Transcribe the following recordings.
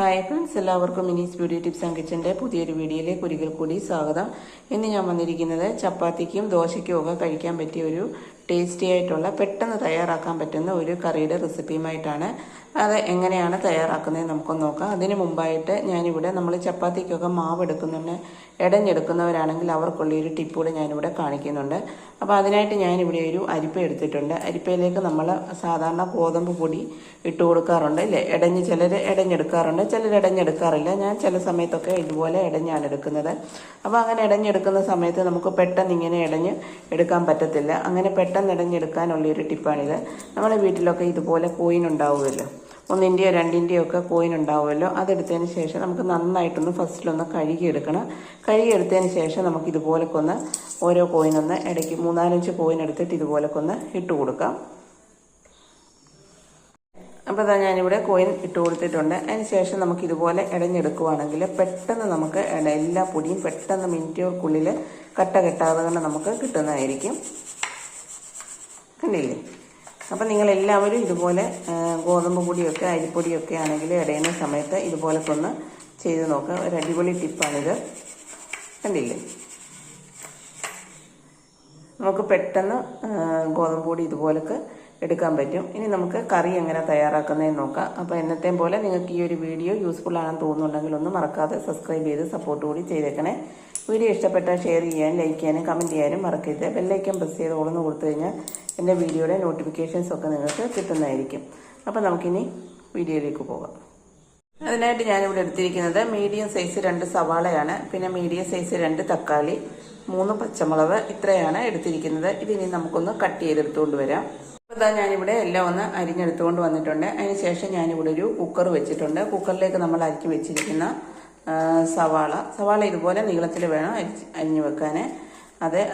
Hi friends, എല്ലാവർക്കും മിനീസ് beauty tips and കിച്ചൻ്റെ പുതിയൊരു വീഡിയോയിലേക്ക് ഒരിക്കൽ കൂടി സ്വാഗതം. ഇന്ന് ഞാൻ വന്നിരിക്കുന്നത് ചപ്പാത്തിക്കും ദോശയ്ക്കും ഒക്കെ കഴിക്കാൻ പറ്റിയ ഒരു ടേസ്റ്റി ആയിട്ടുള്ള പെട്ടെന്ന് തയ്യാറാക്കാൻ പറ്റുന്ന ഒരു കറിയുടെ റെസിപ്പിയുമായിട്ടാണ്. അത് എങ്ങനെയാണ് തയ്യാറാക്കുന്നത് നമുക്കൊന്ന് നോക്കാം. അതിന് മുമ്പായിട്ട് ഞാനിവിടെ നമ്മൾ ചപ്പാത്തിക്കൊക്കെ മാവ് എടുക്കുന്നുണ്ട്, ഇടഞ്ഞെടുക്കുന്നവരാണെങ്കിൽ അവർക്കുള്ളൊരു ടിപ്പ് കൂടെ ഞാനിവിടെ കാണിക്കുന്നുണ്ട്. അപ്പോൾ അതിനായിട്ട് ഞാനിവിടെ ഒരു അരിപ്പ എടുത്തിട്ടുണ്ട്. അരിപ്പയിലേക്ക് നമ്മൾ സാധാരണ ഗോതമ്പ് പൊടി ഇട്ട് കൊടുക്കാറുണ്ട് അല്ലേ. ചിലർ ഇടഞ്ഞെടുക്കാറുണ്ട്, ചിലർ ഇടഞ്ഞെടുക്കാറില്ല. ഞാൻ ചില സമയത്തൊക്കെ ഇതുപോലെ ഇടഞ്ഞാണ് എടുക്കുന്നത്. അപ്പോൾ അങ്ങനെ ഇടഞ്ഞെടുക്കുന്ന സമയത്ത് നമുക്ക് പെട്ടെന്ന് ഇങ്ങനെ ഇടഞ്ഞ് എടുക്കാൻ പറ്റത്തില്ല. അങ്ങനെ പെട്ടെന്ന് ഇടഞ്ഞെടുക്കാനുള്ളൊരു ടിപ്പാണിത്. നമ്മുടെ വീട്ടിലൊക്കെ ഇതുപോലെ കോയിൻ ഉണ്ടാവുമല്ലോ, 1-ൻ്റെയോ 2-ൻ്റെയോ ഒക്കെ കോയിൻ ഉണ്ടാവുമല്ലോ. അതെടുത്തതിന് ശേഷം നമുക്ക് നന്നായിട്ടൊന്ന് ഫസ്റ്റിലൊന്ന് കഴുകിയെടുക്കണം. കഴുകിയെടുത്തതിന് ശേഷം നമുക്ക് ഇതുപോലൊക്കെ ഒന്ന് ഓരോ കോയിനൊന്ന് ഇടയ്ക്ക് 3-4 കോയിൻ എടുത്തിട്ട് ഇതുപോലൊക്കെ ഒന്ന് ഇട്ട് കൊടുക്കാം. അപ്പോൾ അതാ ഞാനിവിടെ കോയിൻ ഇട്ട് കൊടുത്തിട്ടുണ്ട്. അതിന് ശേഷം നമുക്ക് ഇതുപോലെ ഇടഞ്ഞെടുക്കുവാണെങ്കിൽ പെട്ടെന്ന് നമുക്ക് എല്ലാ പൊടിയും പെട്ടെന്ന് മിനിറ്റുകൾക്കുള്ളിൽ കട്ട കെട്ടാതെ തന്നെ നമുക്ക് കിട്ടുന്നതായിരിക്കും. കണ്ടില്ലേ? അപ്പം നിങ്ങളെല്ലാവരും ഇതുപോലെ ഗോതമ്പ് പൊടിയൊക്കെ അരിപ്പൊടിയൊക്കെ ആണെങ്കിൽ ഇടയുന്ന സമയത്ത് ഇതുപോലൊക്കെ ഒന്ന് ചെയ്ത് നോക്കുക. ഒരു അടിപൊളി ടിപ്പാണിത്. കണ്ടില്ലേ? നമുക്ക് പെട്ടെന്ന് ഗോതമ്പ് പൊടി ഇതുപോലൊക്കെ എടുക്കാൻ പറ്റും. ഇനി നമുക്ക് കറി എങ്ങനെ തയ്യാറാക്കുന്നതെന്ന് നോക്കാം. അപ്പോൾ എന്നത്തെയും പോലെ നിങ്ങൾക്ക് ഈ ഒരു വീഡിയോ യൂസ്ഫുൾ ആണെന്ന് തോന്നുന്നുണ്ടെങ്കിൽ ഒന്ന് മറക്കാതെ സബ്സ്ക്രൈബ് ചെയ്ത് സപ്പോർട്ട് കൂടി ചെയ്തേക്കണേ. വീഡിയോ ഇഷ്ടപ്പെട്ടാൽ ഷെയർ ചെയ്യാനും ലൈക്ക് ചെയ്യാനും കമൻറ്റ് ചെയ്യാനും മറക്കരുത്. ബെല്ലൈക്കൻ പ്രസ് ചെയ്ത് ഓളന്ന് കൊടുത്തു കഴിഞ്ഞാൽ എൻ്റെ വീഡിയോയുടെ നോട്ടിഫിക്കേഷൻസ് ഒക്കെ നിങ്ങൾക്ക് കിട്ടുന്നതായിരിക്കും. അപ്പോൾ നമുക്കിനി വീഡിയോയിലേക്ക് പോകാം. അതിനായിട്ട് ഞാനിവിടെ എടുത്തിരിക്കുന്നത് മീഡിയം സൈസ് 2 സവാളയാണ്, പിന്നെ മീഡിയം സൈസ് 2 തക്കാളി, 3 പച്ചമുളക്, ഇത്രയാണ് എടുത്തിരിക്കുന്നത്. ഇതിനി നമുക്കൊന്ന് കട്ട് ചെയ്തെടുത്തുകൊണ്ട് വരാം. അപ്പോൾ ഞാനിവിടെ എല്ലാം ഒന്ന് അരിഞ്ഞെടുത്തുകൊണ്ട് വന്നിട്ടുണ്ട്. അതിന് ശേഷം ഞാനിവിടെ ഒരു കുക്കർ വെച്ചിട്ടുണ്ട്. കുക്കറിലേക്ക് നമ്മൾ അരിഞ്ഞു വെച്ചിരിക്കുന്ന സവാള ഇതുപോലെ നീളത്തിൽ വേണം അരിഞ്ഞു വെക്കാൻ.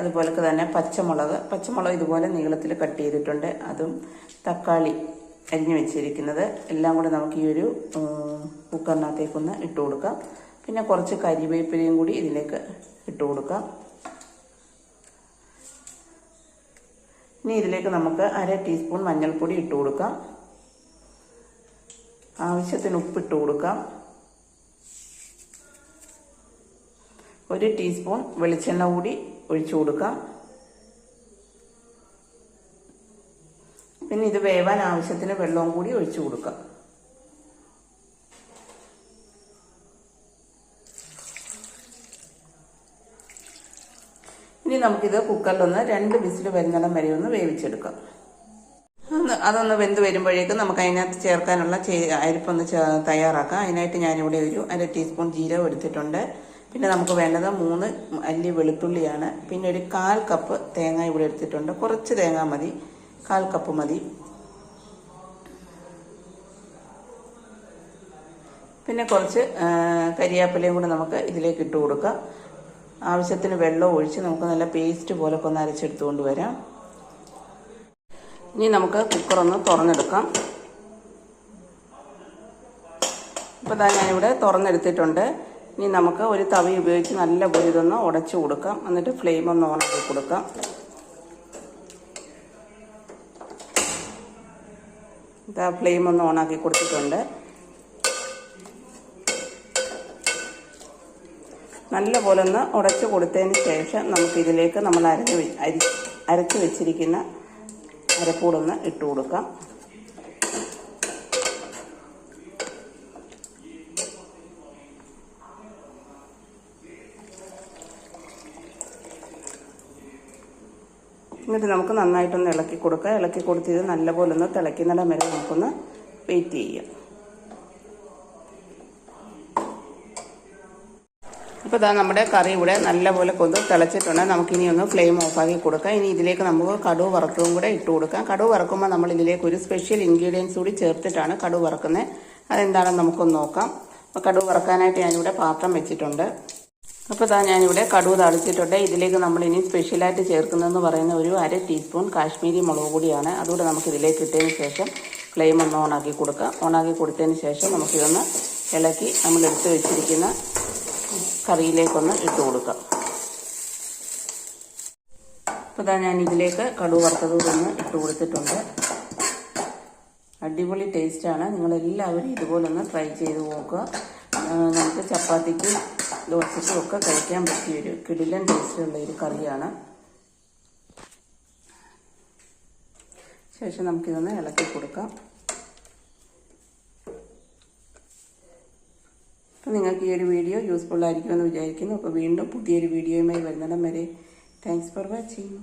അതുപോലെ തന്നെ പച്ചമുളക് ഇതുപോലെ നീളത്തിൽ കട്ട് ചെയ്തിട്ടുണ്ട്. അതും തക്കാളി അരിഞ്ഞു വെച്ചിരിക്കുന്നത് എല്ലാം കൂടെ നമുക്ക് ഈ ഒരു കുക്കറിനകത്തേക്കൊന്ന് ഇട്ട് കൊടുക്കാം. പിന്നെ കുറച്ച് കരിവേപ്പിലയും കൂടി ഇതിലേക്ക് ഇട്ട് കൊടുക്കാം. ഇനി ഇതിലേക്ക് നമുക്ക് 1/2 ടീസ്പൂൺ മഞ്ഞൾപ്പൊടി ഇട്ട് കൊടുക്കാം. ആവശ്യത്തിന് ഉപ്പിട്ട് കൊടുക്കാം. 1 ടീസ്പൂൺ വെളിച്ചെണ്ണ കൂടി ഒഴിച്ചു കൊടുക്കാം. പിന്നെ ഇത് വേവാൻ ആവശ്യത്തിന് വെള്ളവും കൂടി ഒഴിച്ചു കൊടുക്കാം. ഇനി നമുക്കിത് കുക്കറിലൊന്ന് 2 വിസിൽ വരുന്നിടം വരെ ഒന്ന് വേവിച്ചെടുക്കാം. അതൊന്ന് വെന്ത് വരുമ്പോഴേക്കും നമുക്ക് അതിനകത്ത് ചേർക്കാനുള്ള അരിപ്പൊന്ന് തയ്യാറാക്കാം. അതിനായിട്ട് ഞാനിവിടെ ഒരു 1/2 ടീസ്പൂൺ ജീരകം എടുത്തിട്ടുണ്ട്. പിന്നെ നമുക്ക് വേണ്ടത് 3 അല്ലി വെളുത്തുള്ളിയാണ്. പിന്നെ ഒരു 1/4 കപ്പ് തേങ്ങ ഇവിടെ എടുത്തിട്ടുണ്ട്. കുറച്ച് തേങ്ങ മതി, 1/4 കപ്പ് മതി. പിന്നെ കുറച്ച് കരിയാപ്പിലയും കൂടെ നമുക്ക് ഇതിലേക്ക് ഇട്ട് കൊടുക്കാം. ആവശ്യത്തിന് വെള്ളം ഒഴിച്ച് നമുക്ക് നല്ല പേസ്റ്റ് പോലൊക്കെ ഒന്ന് അരച്ചെടുത്തുകൊണ്ട് വരാം. ഇനി നമുക്ക് കുക്കറൊന്ന് തുറന്നെടുക്കാം. അപ്പോൾ ഞാനിവിടെ തുറന്നെടുത്തിട്ടുണ്ട്. ഇനി നമുക്ക് ഒരു തവി ഉപയോഗിച്ച് നല്ലപോലെ ഇതൊന്ന് ഉടച്ചു കൊടുക്കാം. എന്നിട്ട് ഫ്ലെയിം ഒന്ന് ഓണാക്കി കൊടുക്കാം. ഫ്ലെയിം ഒന്ന് ഓണാക്കി കൊടുത്തിട്ടുണ്ട്. നല്ലപോലെ ഒന്ന് ഉടച്ചു കൊടുത്തതിന് ശേഷം നമുക്കിതിലേക്ക് നമ്മൾ അരച്ച് വെച്ചിരിക്കുന്ന അരപ്പൂടൊന്ന് ഇട്ട് കൊടുക്കാം. എന്നിട്ട് നമുക്ക് നന്നായിട്ടൊന്ന് ഇളക്കി കൊടുക്കുക. ഇളക്കി കൊടുത്ത് ഇത് നല്ലപോലെ ഒന്ന് തിളയ്ക്കുന്നിടം വരെ നമുക്കൊന്ന് വെയിറ്റ് ചെയ്യാം. അപ്പോൾ നമ്മുടെ കറി ഇവിടെ നല്ലപോലെ കൊന്ന് തിളച്ചിട്ടുണ്ട്. നമുക്കിനി ഒന്ന് ഫ്ലെയിം ഓഫാക്കി കൊടുക്കാം. ഇനി ഇതിലേക്ക് നമുക്ക് കടുക് വറുത്തതും കൂടെ ഇട്ട് കൊടുക്കാം. കടുക് വറുക്കുമ്പോൾ നമ്മൾ ഇതിലേക്ക് ഒരു സ്പെഷ്യൽ ഇൻഗ്രീഡിയൻസ് കൂടി ചേർത്തിട്ടാണ് കടുക് വറുക്കുന്നത്. അതെന്താണെന്ന് നമുക്കൊന്ന് നോക്കാം. അപ്പോൾ കടുക് വറുക്കാനായിട്ട് ഞാനിവിടെ പാത്രം വെച്ചിട്ടുണ്ട്. അപ്പോൾ ഞാനിവിടെ കടുക് താളിച്ചിട്ടുണ്ട്. ഇതിലേക്ക് നമ്മളിനി സ്പെഷ്യലായിട്ട് ചേർക്കുന്നതെന്ന് പറയുന്ന ഒരു 1/2 ടീസ്പൂൺ കാശ്മീരി മുളക് പൊടിയാണ്. അതുകൂടെ നമുക്ക് ഇതിലേക്ക് ഇട്ടതിന് ശേഷം ഫ്ലെയിം ഒന്ന് ഓണാക്കി കൊടുക്കാം. ഓണാക്കി കൊടുത്തതിന് ശേഷം നമുക്കിതൊന്ന് ഇളക്കി നമ്മൾ എടുത്ത് വെച്ചിരിക്കുന്ന കറിയിലേക്കൊന്ന് ഇട്ട് കൊടുക്കാം. അപ്പോൾ ഞാൻ ഇതിലേക്ക് കടുക് വറുത്തത് ഒന്ന് ഇട്ട് കൊടുത്തിട്ടുണ്ട്. അടിപൊളി ടേസ്റ്റാണ്. നിങ്ങളെല്ലാവരും ഇതുപോലൊന്ന് ട്രൈ ചെയ്ത് നോക്കുക. നമുക്ക് ചപ്പാത്തിക്കും ദോശയ്ക്കും ഒക്കെ കഴിക്കാൻ പറ്റിയൊരു കിടിലൻ ടേസ്റ്റുള്ള ഒരു കറിയാണ്. ശേഷം നമുക്കിതൊന്ന് ഇളക്കി കൊടുക്കാം. അപ്പോൾ നിങ്ങൾക്ക് ഈ ഒരു വീഡിയോ യൂസ്ഫുൾ ആയിരിക്കുമെന്ന് വിചാരിക്കുന്നു. അപ്പോൾ വീണ്ടും പുതിയൊരു വീഡിയോയുമായി വരുന്നിടം വരെ താങ്ക്സ് ഫോർ വാച്ചിങ്.